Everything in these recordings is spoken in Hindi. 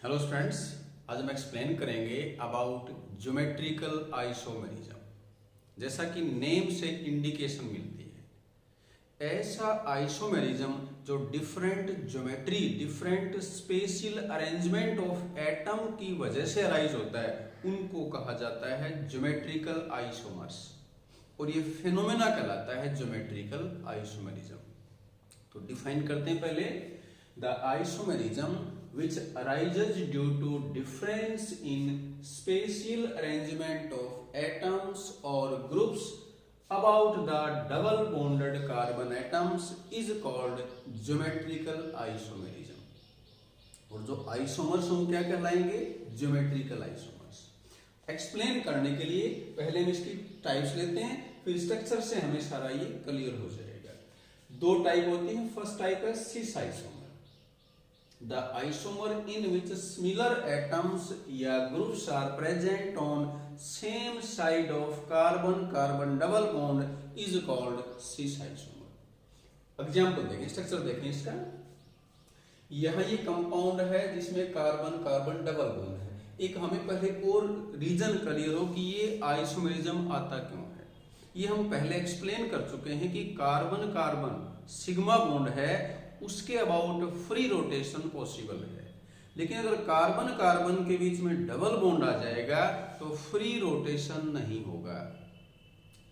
हेलो स्टूडेंट्स, आज हम एक्सप्लेन करेंगे अबाउट ज्योमेट्रिकल आइसोमेरिज्म। जैसा कि नेम से इंडिकेशन मिलती है, ऐसा आइसोमेरिज्म जो different geometry, different spatial arrangement of atom की वजह से अराइज होता है, उनको कहा जाता है ज्योमेट्रिकल आइसोमर्स। और ये फिनोमेना कहलाता है ज्योमेट्रिकल आइसोमेरिज्म। तो डिफाइन करते हैं पहले। The isomerism which arises due to difference in spatial arrangement of atoms or groups about the double bonded carbon atoms is called geometrical isomerism। और जो आइसोमर्स हम क्या कहलाएंगे? Geometrical isomers. एक्सप्लेन करने के लिए पहले हम इसकी टाइप्स लेते हैं, फिर स्ट्रक्चर से हमें सारा ये क्लियर हो जाएगा। दो टाइप होती है। फर्स्ट टाइप है cis isomer, the isomer in which similar atoms या groups are present on same side of carbon double bond is called cis isomer। Example देखें, स्ट्रक्चर देखें इसका। यहाँ ये कंपाउंड है जिसमें कार्बन डबल बॉन्ड है। एक हमें पहले और रीजन क्लियर हो कि ये आइसोमेरिज्म आता क्यों है। ये हम पहले एक्सप्लेन कर चुके हैं कि कार्बन सिग्मा बॉन्ड है, उसके अबाउट फ्री रोटेशन पॉसिबल है। लेकिन अगर कार्बन के बीच में डबल बॉन्ड आ जाएगा तो फ्री रोटेशन नहीं होगा।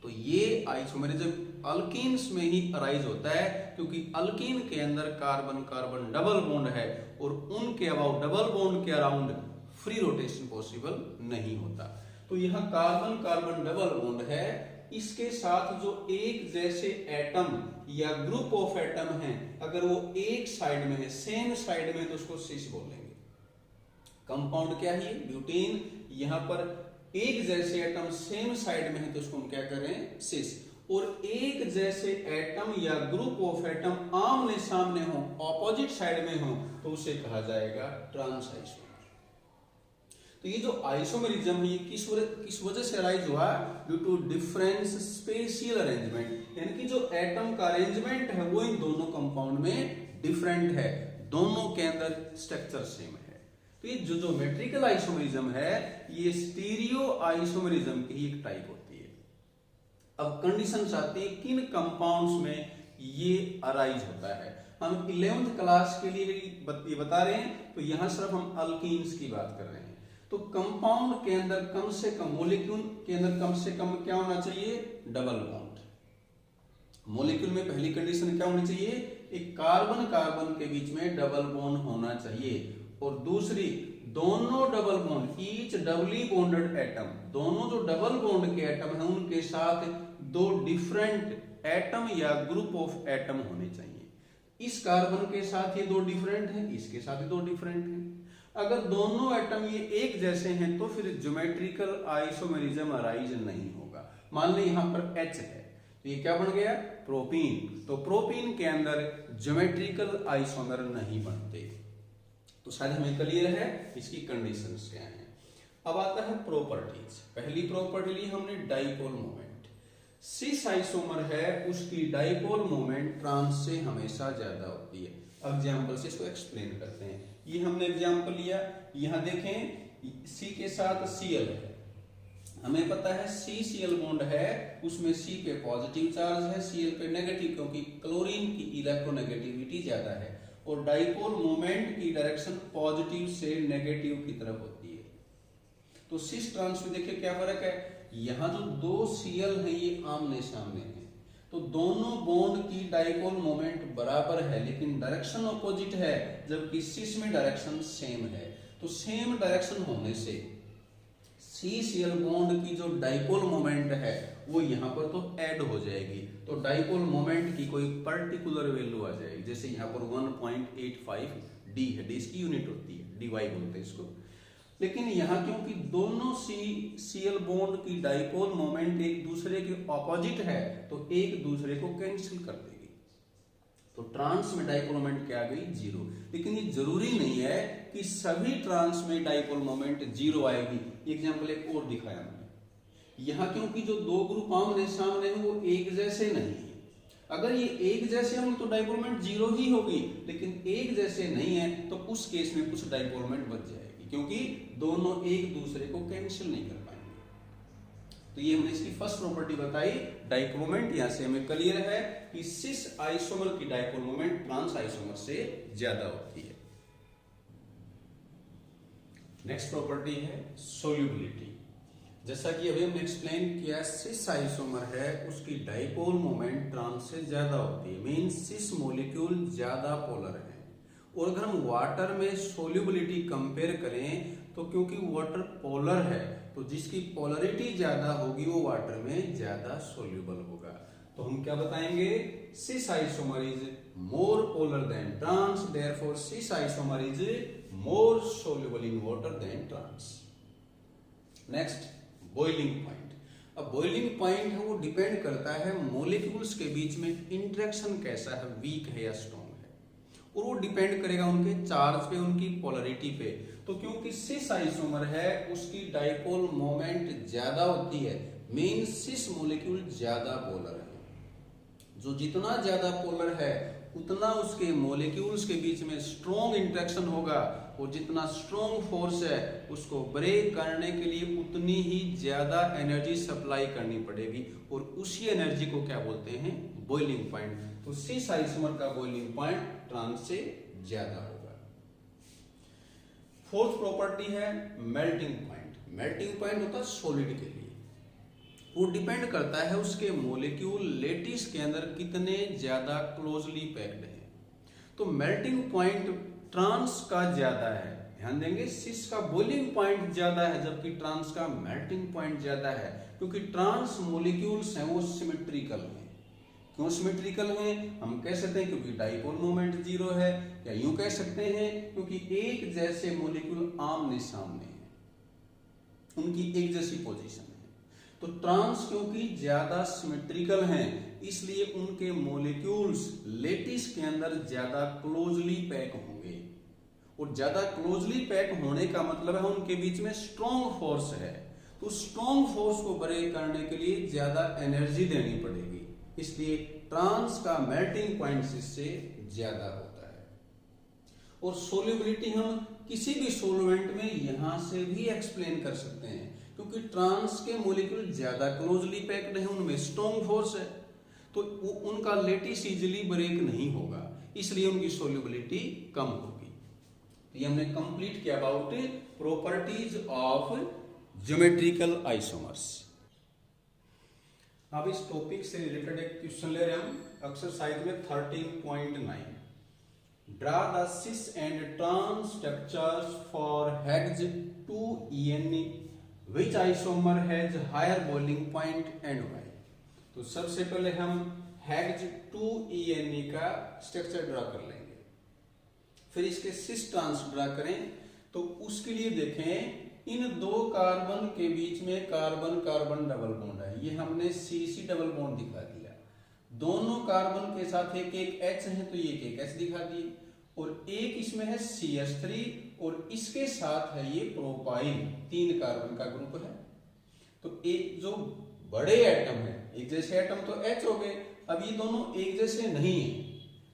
तो ये आइसोमेरिज्म अल्कीन्स में ही अराइज होता है, क्योंकि अल्कीन के अंदर कार्बन डबल बॉन्ड है और उनके अबाउट डबल बॉन्ड के अराउंड फ्री रोटेशन पॉसिबल नहीं होता। तो यहाँ कार्बन डबल बॉन्ड है, इसके साथ जो एक जैसे एटम या ग्रुप ऑफ एटम हैं, अगर वो एक साइड में है, सेम साइड में, तो उसको सिस बोलेंगे। कंपाउंड क्या है? ब्यूटेन। यहां पर एक जैसे एटम सेम साइड में है तो उसको हम क्या करें? सिस। और एक जैसे एटम या ग्रुप ऑफ एटम आमने सामने हो, ऑपोजिट साइड में हो, तो उसे कहा जाएगा ट्रांस आइसोमर। तो ये जो आइसोमेरिज्म है, ये किस वजह से अराइज हुआ? Due to difference spatial arrangement, यानी कि जो एटम का अरेंजमेंट है वो इन दोनों कंपाउंड में डिफरेंट है, दोनों के अंदर स्ट्रक्चर सेम है। तो ये जो ज्योमेट्रिकल आइसोमेरिज्म है, ये स्टीरियो आइसोमेरिज्म की ही एक टाइप होती है। अब कंडीशंस आती है किन कंपाउंड्स में ये अराइज होता है। हम 11th क्लास के लिए ये बता रहे हैं, तो यहां सिर्फ हम अल्कीन्स की बात कर रहे हैं। तो कंपाउंड के अंदर कम से कम, मॉलिक्यूल के अंदर कम से कम क्या होना चाहिए? Double bond. मॉलिक्यूल में पहली कंडीशन क्या होनी चाहिए? एक कार्बन के बीच में डबल बॉन्ड होना चाहिए। और दूसरी, दोनों double bond, each doubly bonded atom, दोनों जो डबल बॉन्ड के एटम हैं उनके साथ दो डिफरेंट एटम या ग्रुप ऑफ एटम होने चाहिए। इस कार्बन के साथ ये दो डिफरेंट हैं, इसके साथ ये दो डिफरेंट हैं। अगर दोनों एटम ये एक जैसे हैं तो फिर ज्योमेट्रिकल आइसोमेरिज्म अराइज नहीं होगा। मान ली यहां पर H है, तो ये क्या बन गया? प्रोपीन। तो प्रोपीन के अंदर ज्योमेट्रिकल आइसोमर नहीं बनते। तो शायद हमें क्लियर है इसकी कंडीशंस क्या हैं। अब आता है प्रॉपर्टीज। पहली प्रॉपर्टी ली हमने डाइपोल मोमेंट। सिस आइसोमर है, उसकी डाइपोल मोमेंट ट्रांस से हमेशा ज्यादा होती है। एग्जाम्पल से इसको एक्सप्लेन करते हैं। ये हमने एग्जाम्पल लिया, यहां देखें C के साथ Cl है। हमें पता है CCl बॉन्ड है, उसमें C पे पॉजिटिव चार्ज है, Cl पे नेगेटिव, क्योंकि क्लोरीन की इलेक्ट्रोनेगेटिविटी ज्यादा है और डाइपोल मोमेंट की डायरेक्शन पॉजिटिव से नेगेटिव की तरफ होती है। तो सिस ट्रांस में देखिए क्या फर्क है। यहां जो दो Cl है ये आमने सामने है, तो दोनों बॉन्ड की डाइपोल मोमेंट बराबर है लेकिन डायरेक्शन ऑपोजिट है, जबकि सिस में डायरेक्शन सेम है। तो सेम डायरेक्शन होने से CCl बॉन्ड की जो डाइपोल मोमेंट है वो यहाँ पर तो ऐड हो जाएगी, तो डाइपोल मोमेंट की कोई पर्टिकुलर वैल्यू आ जाएगी। जैसे यहाँ पर 1.85 D है, D इसकी यूनिट होती है, dy बोलते हैं इसको। लेकिन यहाँ क्योंकि दोनों Cl बॉन्ड की डाइपोल मोमेंट एक दूसरे के ऑपोजिट है, तो एक दूसरे को कैंसिल कर देगी। तो ट्रांस में डाइपोल मोमेंट क्या आ गई? 0। लेकिन ये जरूरी नहीं है कि सभी ट्रांस में डाइपोल मोमेंट 0 आएगी। एग्जाम्पल एक और दिखाया मैंने। यहाँ क्योंकि जो दो ग्रुप आमने सामने हैं वो एक जैसे नहीं है, अगर ये एक जैसे होंगे तो डाइपोल मोमेंट जीरो ही होगी, लेकिन एक जैसे नहीं है तो उस केस में कुछ डाइपोल मोमेंट बच जाएगी, क्योंकि दोनों एक दूसरे को कैंसिल नहीं कर पाएंगे। तो ये हमने इसकी फर्स्ट प्रॉपर्टी बताई डाइपोल मोमेंट। यहां से हमें क्लियर है कि सिस आइसोमर की डाइपोल मोमेंट ट्रांस आइसोमर से ज्यादा होती है। नेक्स्ट प्रॉपर्टी है सोल्यूबिलिटी। जैसा कि अभी हमने एक्सप्लेन किया, सिस आइसोमर है उसकी डाइपोल मोमेंट ट्रांस से ज्यादा होती है, मींस सिस मॉलिक्यूल ज्यादा पोलर है। और अगर हम वाटर में सोल्यूबिलिटी कंपेयर करें तो क्योंकि वाटर पोलर है तो जिसकी पोलरिटी ज्यादा होगी वो वाटर में ज्यादा सोल्यूबल होगा। तो हम क्या बताएंगे, cis isomer is more polar than trans, therefore cis isomer is more soluble in water than trans. Next, boiling point. अब बॉइलिंग पॉइंट है वो डिपेंड करता है मॉलिक्यूल्स के बीच में इंटरेक्शन कैसा है, वीक है या स्ट्रॉन्ग है, और वो डिपेंड करेगा उनके चार्ज पे, उनकी पोलरिटी पे। तो क्योंकि सिस आइसोमर है उसकी डाइपोल मोमेंट ज्यादा होती है, मीन सिस मॉलिक्यूल ज्यादा पोलर है। जो जितना ज्यादा पोलर है उतना उसके मॉलिक्यूल्स के बीच में स्ट्रॉन्ग इंटरेक्शन होगा, और जितना स्ट्रॉन्ग फोर्स है उसको ब्रेक करने के लिए उतनी ही ज्यादा एनर्जी सप्लाई करनी पड़ेगी, और उसी एनर्जी को क्या बोलते हैं, बॉइलिंग पॉइंट। तो सिस आइसोमर का बॉइलिंग पॉइंट ट्रांस से ज्यादा होगा। फोर्थ प्रॉपर्टी है मेल्टिंग पॉइंट। मेल्टिंग पॉइंट होता है सॉलिड के लिए, वो डिपेंड करता है उसके मॉलिक्यूल लेटिस के अंदर कितने ज्यादा क्लोजली पैक्ड हैं। तो मेल्टिंग पॉइंट ट्रांस का ज्यादा है, ध्यान देंगे, सिस का बॉइलिंग पॉइंट ज्यादा है जबकि ट्रांस का मेल्टिंग पॉइंट ज्यादा है, क्योंकि ट्रांस मॉलिक्यूल्स हैं वो सिमेट्रिकल हैं। क्यों सिमेट्रिकल हैं, हम कह सकते हैं क्योंकि डाइपोल मोमेंट जीरो है, या यूं कह सकते हैं क्योंकि एक जैसे मॉलिक्यूल आमने सामने हैं, उनकी एक जैसी पोजीशन है। तो ट्रांस क्योंकि ज्यादा सिमेट्रिकल हैं इसलिए उनके मॉलिक्यूल्स लेटिस के अंदर ज्यादा क्लोजली पैक होंगे, और ज्यादा क्लोजली पैक होने का मतलब है उनके बीच में स्ट्रॉन्ग फोर्स है। तो स्ट्रॉन्ग फोर्स को ब्रेक करने के लिए ज्यादा एनर्जी देनी पड़ेगी, इसलिए ट्रांस का मेल्टिंग पॉइंट इससे ज्यादा होता है। और सोल्यूबिलिटी हम किसी भी सोलवेंट में यहां से भी एक्सप्लेन कर सकते हैं, क्योंकि ट्रांस के मॉलिक्यूल ज्यादा क्लोजली पैक्ड है, उनमें स्ट्रॉन्ग फोर्स है, तो उनका लेटिस इजीली ब्रेक नहीं होगा, इसलिए उनकी सोल्यूबिलिटी कम होगी। तो ये हमने कंप्लीट किया about properties of geometrical isomers. अब इस टॉपिक से रिलेटेड एक क्वेश्चन ले रहे हैं हम एक्सरसाइज में 13.9। Draw the cis and trans structures for hex 2ENE which isomer has higher boiling point and why। तो सबसे पहले हम हेक्स 2ENE का स्ट्रक्चर ड्रा कर लेंगे, फिर इसके सिस ट्रांस ड्रा करें। तो उसके लिए देखें, इन दो कार्बन के बीच में कार्बन कार्बन डबल बॉन्ड है, ये हमने CC डबल बॉन्ड दिखा दिया। दोनों कार्बन के साथ एक एक H है तो ये एक H दिखा दिए, और एक इसमें है CH3 और इसके साथ है ये प्रोपाइल, 3 कार्बन का ग्रुप है। तो एक जो बड़े एटम है, एक जैसे एटम तो H हो गए, अब ये दोनों एक जैसे नहीं है,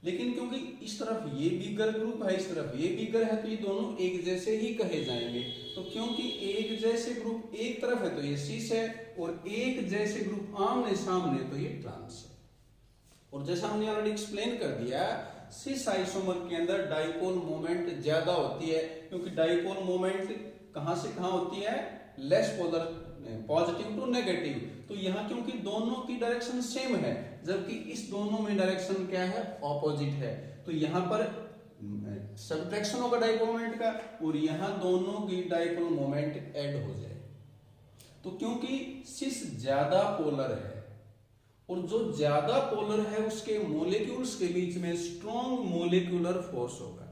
लेकिन क्योंकि इस तरफ ये बिगर ग्रुप है, इस तरफ ये बिगर है, तो ये दोनों एक जैसे ही कहे जाएंगे। तो क्योंकि एक जैसे ग्रुप एक तरफ है तो ये सिस है, और एक जैसे ग्रुप आमने सामने तो ये ट्रांस है। और जैसा हमने ऑलरेडी एक्सप्लेन कर दिया, सिस आइसोमर के अंदर डाइपोल मोमेंट ज्यादा होती है, क्योंकि डाइपोल मोमेंट कहां से कहां होती है, less polar, positive to negative. तो यहाँ क्योंकि दोनों की डायरेक्शन सेम है, जबकि इस दोनों में डायरेक्शन क्या है, ऑपोजिट है, तो यहाँ पर सब्ट्रैक्शन होगा डाइपोल मोमेंट का, और यहाँ दोनों की डाइपोल मोमेंट ऐड हो जाए। तो क्योंकि सिस ज्यादा पोलर है, और जो ज्यादा पोलर है उसके मॉलिक्यूल्स के बीच में स्ट्रॉन्ग मॉलिक्यूलर फोर्स होगा,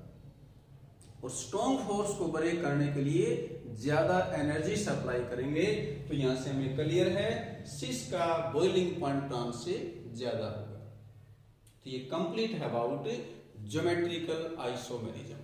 और स्ट्रॉन्ग फोर्स को ब्रेक करने के लिए ज्यादा एनर्जी सप्लाई करेंगे। तो यहां से हमें क्लियर है सिस का बॉइलिंग पॉइंट ट्रांस से ज्यादा होगा। तो ये कंप्लीट है अबाउट ज्योमेट्रिकल आइसोमेरिज्म।